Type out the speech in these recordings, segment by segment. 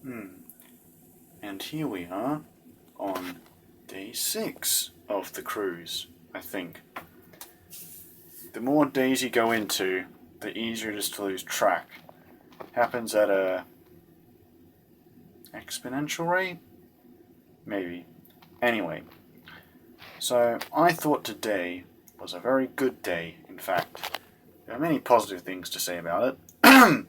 And here we are on day 6 of the cruise, I think. The more days you go into, the easier it is to lose track. Happens at a exponential rate? Maybe. Anyway, so I thought today was a very good day, in fact. There are many positive things to say about it.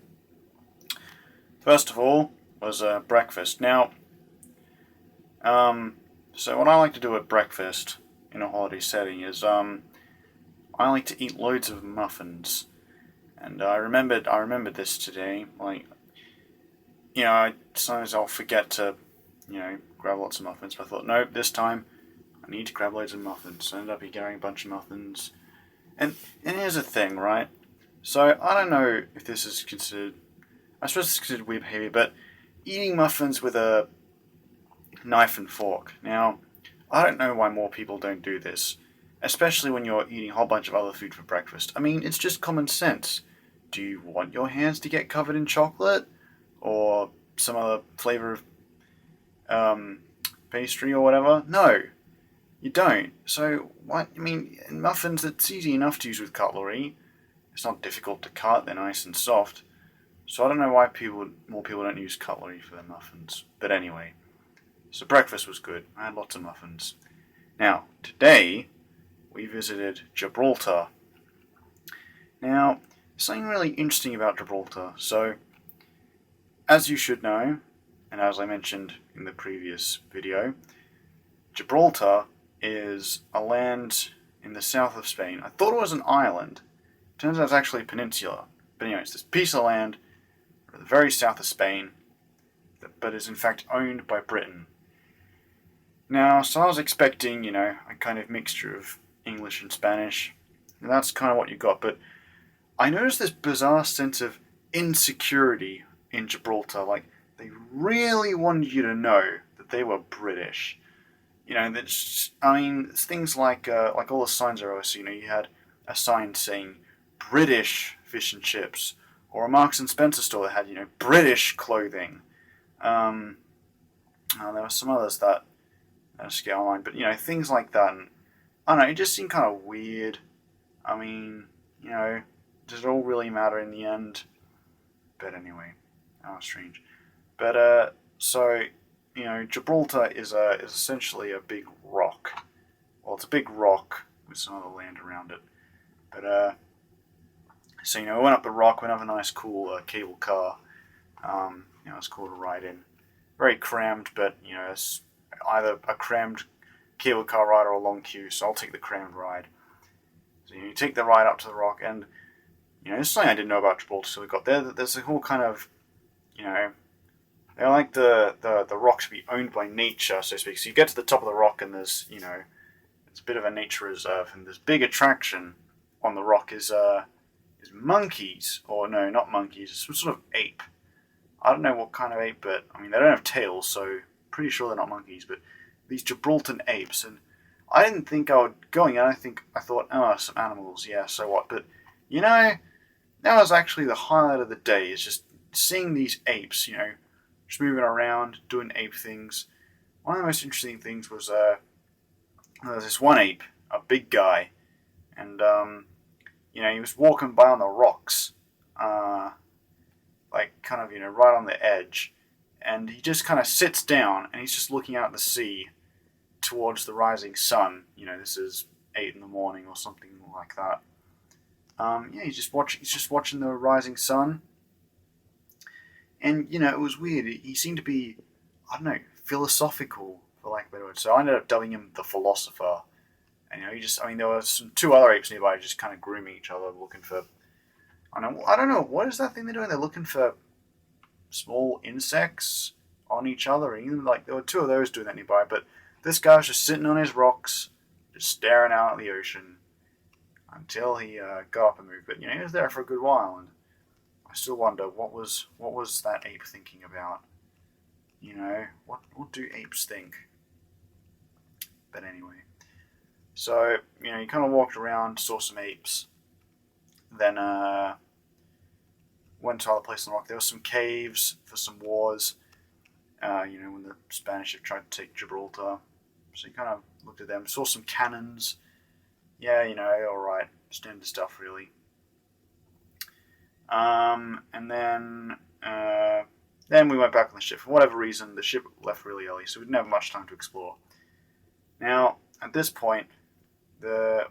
First of all, was breakfast. Now, so what I like to do at breakfast in a holiday setting is I like to eat loads of muffins. And I remembered this today. Sometimes I'll forget to, grab lots of muffins. But I thought, nope, this time I need to grab loads of muffins. So I ended up carrying a bunch of muffins. And here's the thing, right? So I don't know if this is considered. I suppose it's considered weird behavior, but eating muffins with a knife and fork. Now, I don't know why more people don't do this, especially when you're eating a whole bunch of other food for breakfast. I mean, it's just common sense. Do you want your hands to get covered in chocolate or some other flavor of pastry or whatever? No, you don't. So what? I mean, in muffins, it's easy enough to use with cutlery. It's not difficult to cut. They're nice and soft. So I don't know why more people don't use cutlery for their muffins. But anyway, so breakfast was good. I had lots of muffins. Now, today we visited Gibraltar. Now, something really interesting about Gibraltar. So, as you should know, and as I mentioned in the previous video, Gibraltar is a land in the south of Spain. I thought it was an island. Turns out it's actually a peninsula. But anyway, it's this piece of land at the very south of Spain, but is in fact owned by Britain. Now, so I was expecting, a kind of mixture of English and Spanish, and that's kind of what you got. But I noticed this bizarre sense of insecurity in Gibraltar. Like, they really wanted you to know that they were British. It's things like all the signs are always, you had a sign saying British fish and chips, or a Marks and Spencer store that had, British clothing. There were some others that escape my mind, but things like that. And I don't know, it just seemed kind of weird. I mean, does it all really matter in the end? But anyway, that was strange. But Gibraltar is essentially a big rock. Well, it's a big rock with some other land around it. But so we went up the rock, went up a nice, cool cable car. It's cool to ride in. Very crammed, but it's either a crammed cable car ride or a long queue. So I'll take the crammed ride. So you take the ride up to the rock, and this is something I didn't know about Gibraltar till we got there. There's a whole kind of, they like the rock to be owned by nature, so to speak. So you get to the top of the rock, and there's it's a bit of a nature reserve, and this big attraction on the rock is monkeys, or no, not monkeys, it's some sort of ape. I don't know what kind of ape, but I mean they don't have tails, so pretty sure they're not monkeys. But these Gibraltar apes, and I didn't think I would going in. I thought, oh, some animals, yeah, so what? But that was actually the highlight of the day. Is just seeing these apes, just moving around, doing ape things. One of the most interesting things was there was this one ape, a big guy, and he was walking by on the rocks, right on the edge, and he just kind of sits down and he's just looking out at the sea towards the rising sun. This is 8 in the morning or something like that. He's just watching the rising sun, and it was weird. He seemed to be, I don't know, philosophical, for lack of a better word. So I ended up dubbing him the philosopher. And there were some 2 other apes nearby just kind of grooming each other, looking for, I don't know, what is that thing they're doing? They're looking for small insects on each other. And even there were 2 of those doing that nearby, but this guy was just sitting on his rocks, just staring out at the ocean until he got up and moved. But he was there for a good while, and I still wonder what was that ape thinking about. What do apes think? But anyway. So, you kind of walked around, saw some apes, then went to other places on the rock. There were some caves for some wars, when the Spanish had tried to take Gibraltar. So you kind of looked at them, saw some cannons. Yeah, alright, standard stuff really. And then we went back on the ship. For whatever reason, the ship left really early, so we didn't have much time to explore. Now, at this point, the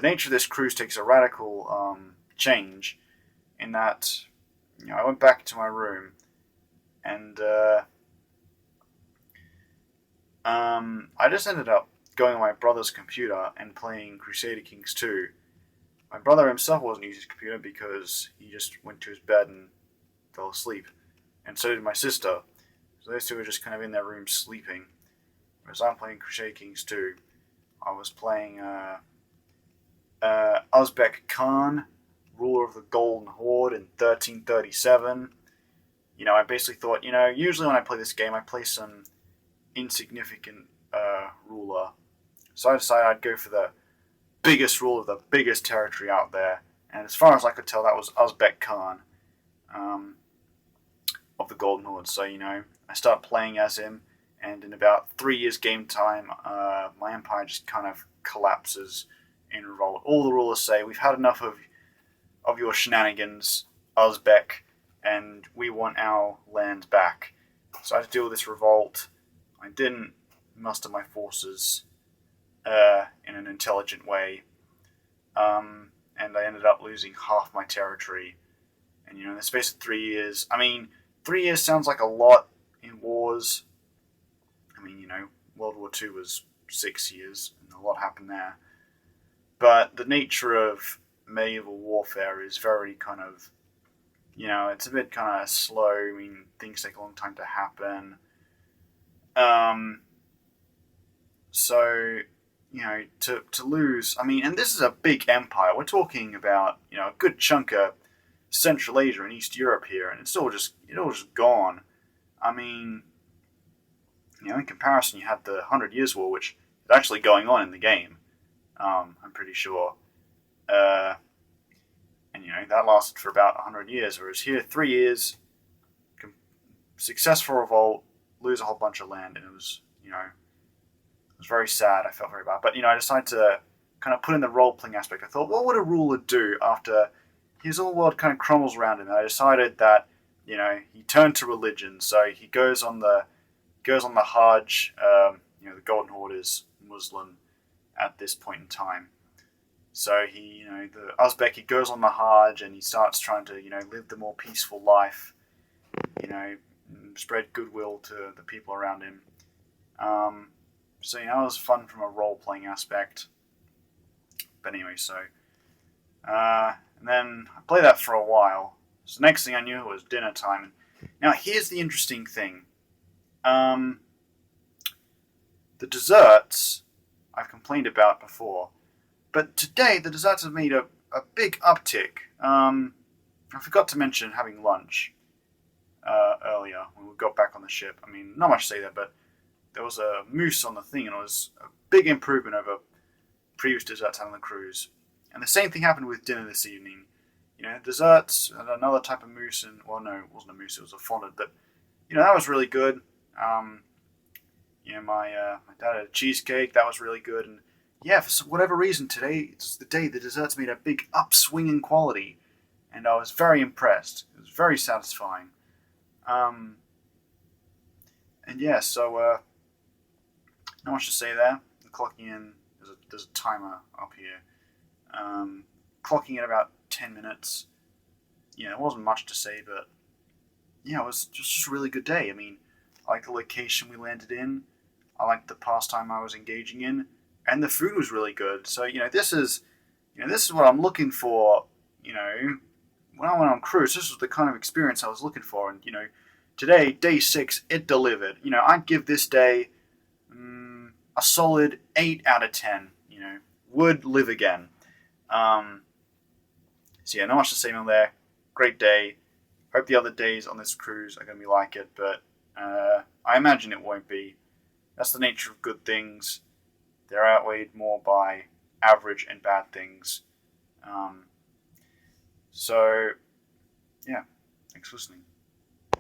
nature of this cruise takes a radical change in that I went back to my room and I just ended up going on my brother's computer and playing Crusader Kings 2. My brother himself wasn't using his computer because he just went to his bed and fell asleep, and so did my sister. So those two were just kind of in their room sleeping. Whereas I'm playing Crusader Kings 2. I was playing Uzbek Khan, ruler of the Golden Horde in 1337. I basically thought, usually when I play this game, I play some insignificant ruler. So I decided I'd go for the biggest ruler of the biggest territory out there. And as far as I could tell, that was Uzbek Khan of the Golden Horde. So, I start playing as him, and in about 3 years game time, my empire just kind of collapses in revolt. All the rulers say, we've had enough of your shenanigans, Uzbek, and we want our land back. So I had to deal with this revolt. I didn't muster my forces in an intelligent way, and I ended up losing half my territory. And in the space of 3 years, 3 years sounds like a lot in wars. World War II was 6 years, and a lot happened there. But the nature of medieval warfare is very kind of, it's a bit kind of slow. Things take a long time to happen. So, to lose, and this is a big empire. We're talking about, a good chunk of Central Asia and East Europe here, and it's all just gone. In comparison, you had the 100 Years' War, which is actually going on in the game. I'm pretty sure. And that lasted for about 100 years, whereas here, 3 years, successful revolt, lose a whole bunch of land, and it was very sad. I felt very bad. But, I decided to kind of put in the role-playing aspect. I thought, what would a ruler do after his whole world kind of crumbles around him? And I decided that, he turned to religion. So he goes on the Hajj. The Golden Horde is Muslim at this point in time. So the Uzbek, he goes on the Hajj and he starts trying to, live the more peaceful life, spread goodwill to the people around him. So, it was fun from a role-playing aspect. But anyway, and then I played that for a while. So the next thing I knew, it was dinner time. Now, here's the interesting thing. The desserts, I've complained about before. But today, the desserts have made a big uptick. I forgot to mention having lunch earlier when we got back on the ship. Not much to say there, but there was a mousse on the thing, and it was a big improvement over previous desserts on the cruise. And the same thing happened with dinner this evening. Desserts and another type of mousse, and well, no, it wasn't a mousse; it was a fondant. But that was really good. My dad had a cheesecake that was really good, and for whatever reason today it's the day the desserts made a big upswing in quality, and I was very impressed. It was very satisfying. So not much to say there. Clocking in, there's a timer up here. Clocking in about 10 minutes. It wasn't much to say, but it was just a really good day. I liked the location we landed in. I liked the pastime I was engaging in, and the food was really good. So this is what I'm looking for. When I went on cruise, this was the kind of experience I was looking for, and today, day 6, it delivered. I'd give this day a solid 8 out of 10. Would live again. Not much to say on there. Great day. Hope the other days on this cruise are going to be like it, but I imagine it won't be. That's the nature of good things. They're outweighed more by average and bad things. Thanks for listening.